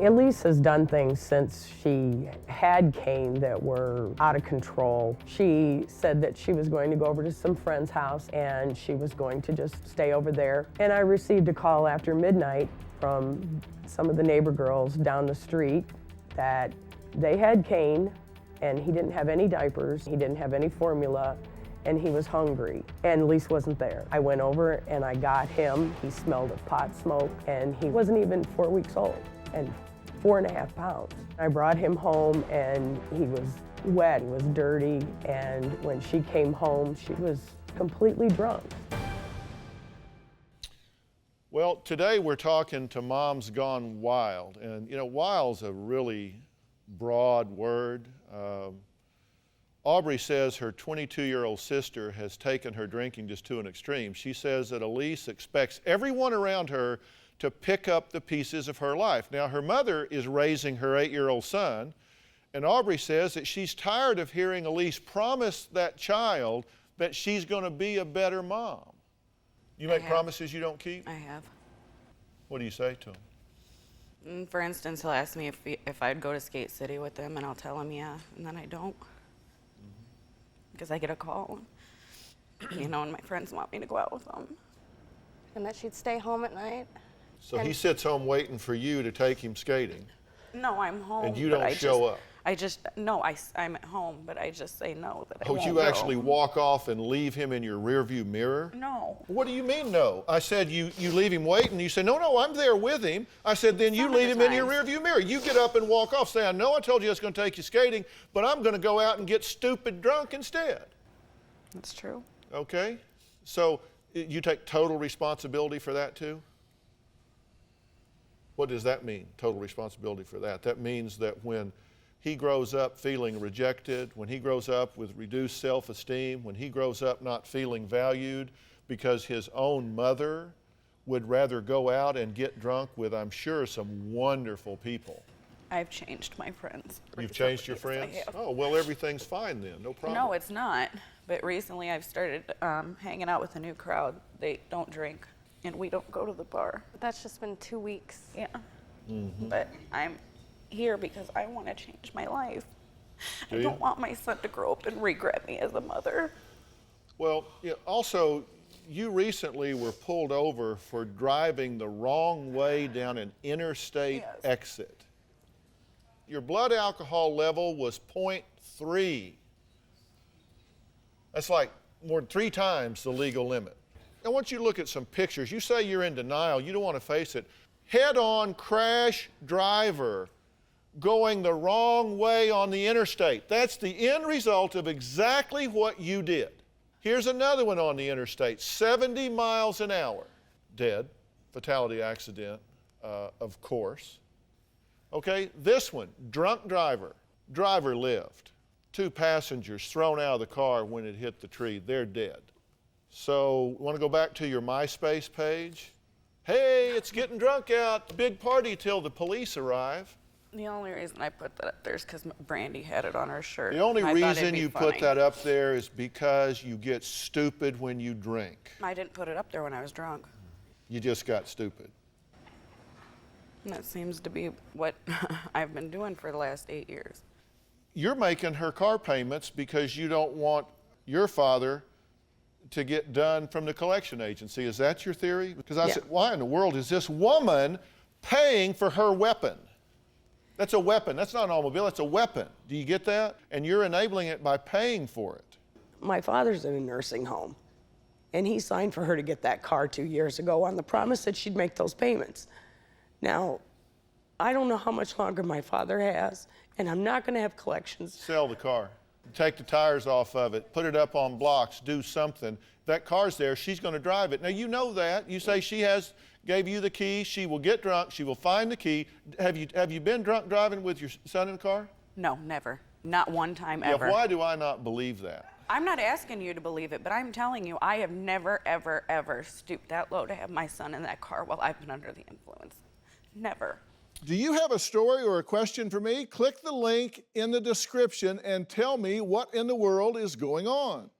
Elise has done things since she had Kane that were out of control. She said that she was going to go over to some friend's house and she was going to just stay over there. And I received a call after midnight from some of the neighbor girls down the street that they had Kane and he didn't have any diapers, he didn't have any formula, and he was hungry, and Elise wasn't there. I went over and I got him. He smelled of pot smoke, and he wasn't even 4 weeks old, and 4.5 pounds. I brought him home, and he was wet, he was dirty, and when she came home, she was completely drunk. Well, today we're talking to Moms Gone Wild, and you know, wild's a really broad word. Aubrey says her 22-year-old sister has taken her drinking just to an extreme. She says that Elise expects everyone around her to pick up the pieces of her life. Now, her mother is raising her 8-year-old son, and Aubrey says that she's tired of hearing Elise promise that child that she's going to be a better mom. You make promises you don't keep? I have. What do you say to him? For instance, he'll ask me if I'd go to Skate City with him, and I'll tell him yeah, and then I don't. Because I get a call, you know, and my friends want me to go out with them. And that she'd stay home at night. So he sits home waiting for you to take him skating? No, I'm home. And you don't show up? I'm at home, but I just say no, that I Oh, won't you go. actually walk off and leave him in your rearview mirror? No. What do you mean no? I said you leave him waiting. You say, no, I'm there with him. I said, then you leave him in your rearview mirror. You get up and walk off. Say, I know I told you I was going to take you skating, but I'm going to go out and get stupid drunk instead. That's true. Okay? So you take total responsibility for that too? What does that mean, total responsibility for that? That means that when he grows up feeling rejected, when he grows up with reduced self-esteem, when he grows up not feeling valued because his own mother would rather go out and get drunk with, I'm sure, some wonderful people. I've changed my friends. You've changed your friends? Oh, well, everything's fine then, no problem. No, it's not. But recently I've started hanging out with a new crowd. They don't drink, and we don't go to the bar. But that's just been 2 weeks. Yeah. But I'm here because I want to change my life. I don't want my son to grow up and regret me as a mother. Well, also, you recently were pulled over for driving the wrong way down an interstate exit. Your blood alcohol level was 0.3. That's like more than 3 times the legal limit. I want you to look at some pictures. You say you're in denial. You don't want to face it. Head-on crash driver going the wrong way on the interstate. That's the end result of exactly what you did. Here's another one on the interstate, 70 miles an hour. Dead, fatality accident, of course. Okay, this one, drunk driver. Driver lived. 2 passengers thrown out of the car when it hit the tree. They're dead. So, want to go back to your MySpace page? Hey, it's getting drunk out. Big party till the police arrive. The only reason I put that up there is because Brandy had it on her shirt. The only reason you put that up there is because you get stupid when you drink. I didn't put it up there when I was drunk. You just got stupid. And that seems to be what I've been doing for the last 8 years. You're making her car payments because you don't want your father to get done from the collection agency. Is that your theory? Because I said, why in the world is this woman paying for her weapon? That's a weapon. That's not an automobile. That's a weapon. Do you get that? And you're enabling it by paying for it. My father's in a nursing home, and he signed for her to get that car 2 years ago on the promise that she'd make those payments. Now, I don't know how much longer my father has, and I'm not going to have collections. Sell the car. Take the tires off of it. Put it up on blocks. Do something. If that car's there, she's going to drive it. Now, you know that. You say she gave you the key. She will get drunk. She will find the key. Have you been drunk driving with your son in the car? No, never. Not one time ever. Why do I not believe that? I'm not asking you to believe it, but I'm telling you, I have never, ever, ever stooped that low to have my son in that car while I've been under the influence. Never. Do you have a story or a question for me? Click the link in the description and tell me what in the world is going on.